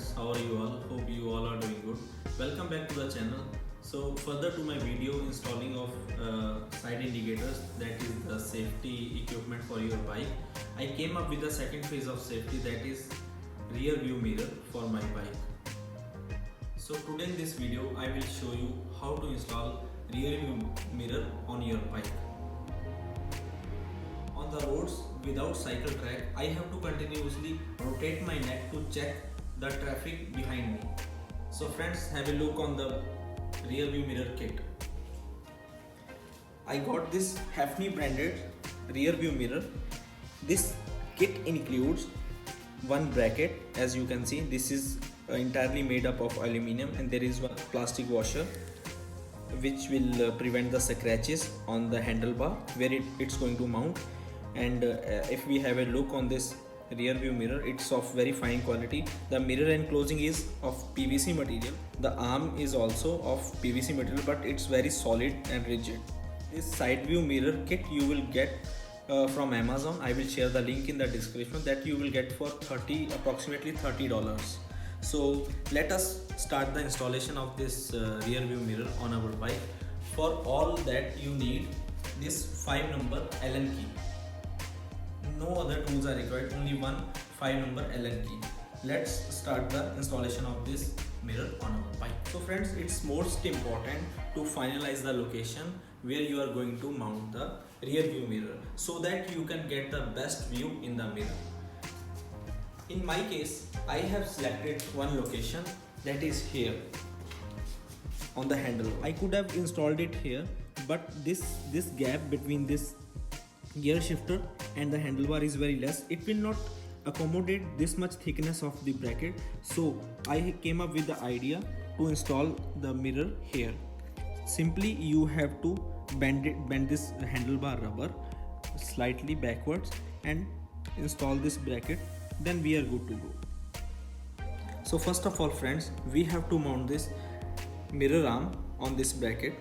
friends, how are you all? Hope you all are doing good. Welcome back to the channel. So further to my video installing of side indicators, that is the safety equipment for your bike, I came up with the second phase of safety, that is rear view mirror for my bike. So today in this video I will show you how to install rear view mirror on your bike. On the roads without cycle track, I have to continuously rotate my neck to check the traffic behind me. So friends, have a look on the rear view mirror kit. I got this Hafny branded rear view mirror. This kit includes one bracket. As you can see, this is entirely made up of aluminum, and there is one plastic washer which will prevent the scratches on the handlebar where it's going to mount. And if we have a look on this rear view mirror, it's of very fine quality. The mirror enclosing is of PVC material. The arm is also of PVC material, but it's very solid and rigid. This side view mirror kit you will get from Amazon. I will share the link in the description, that you will get for approximately $30. So let us start the installation of this rear view mirror on our bike. For all that you need this 5 number Allen key. No other tools are required, only one 5 number Allen key. Let's start the installation of this mirror on our bike. So friends, it's most important to finalize the location where you are going to mount the rear view mirror, so that you can get the best view in the mirror. In my case, I have selected one location, that is here on the handle. I could have installed it here, but this gap between this gear shifter and the handlebar is very less. It will not accommodate this much thickness of the bracket, so I came up with the idea to install the mirror here. Simply you have to bend this handlebar rubber slightly backwards and install this bracket, then we are good to go. So first of all friends, we have to mount this mirror arm on this bracket.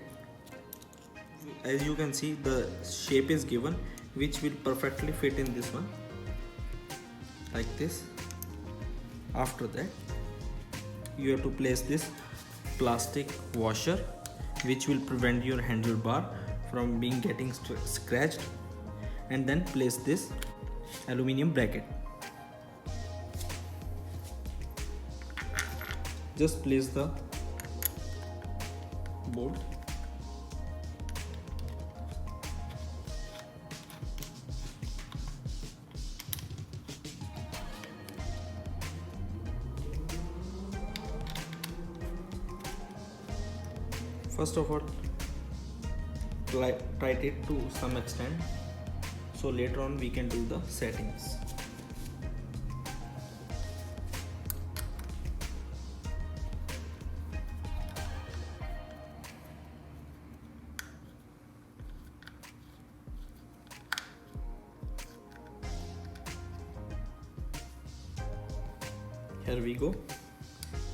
As you can see, the shape is given which will perfectly fit in this one, like this. After that, you have to place this plastic washer which will prevent your handlebar from getting scratched, and then place this aluminum bracket. Just place the bolt. First of all, tighten it to some extent, so later on we can do the settings. Here we go,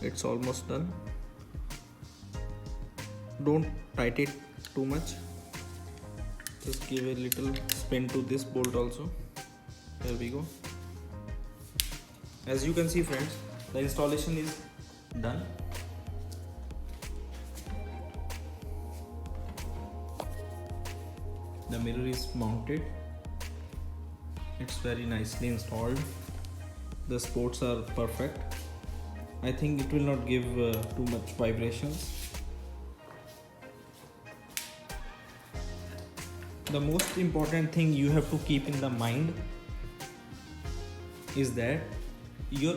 it's almost done. Don't tighten it too much, just give a little spin to this bolt also. Here we go. As you can see friends, the installation is done. The mirror is mounted, it's very nicely installed. The sports are perfect. I think it will not give too much vibrations. The most important thing you have to keep in the mind is that your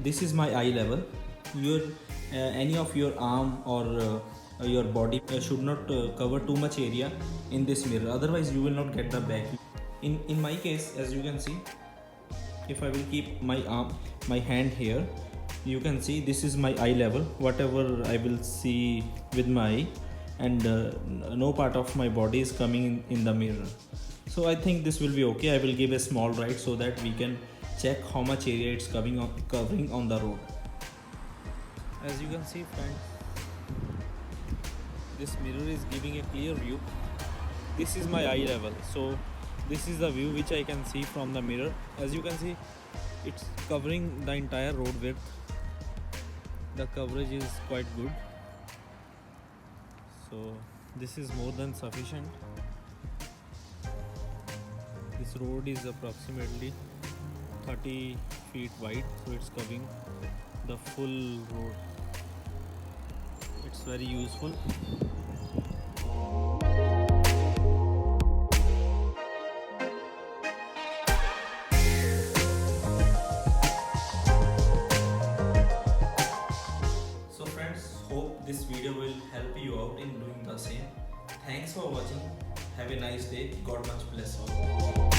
this is my eye level. Your any of your arm or your body should not cover too much area in this mirror, otherwise you will not get the back. In my case, as you can see, if I will keep my hand here, you can see this is my eye level, whatever I will see with my eye, and no part of my body is coming in the mirror. So I think this will be okay. I will give a small ride so that we can check how much area it's covering on the road. As you can see friends, this mirror is giving a clear view. This is my eye level, so this is the view which I can see from the mirror. As you can see, it's covering the entire road width. the coverage is quite good, so this is more than sufficient. This road is approximately 30 feet wide, so it's covering the full road. It's very useful. So friends, hope this video will help you out in doing the same. Thanks for watching. Have a nice day. God much bless all.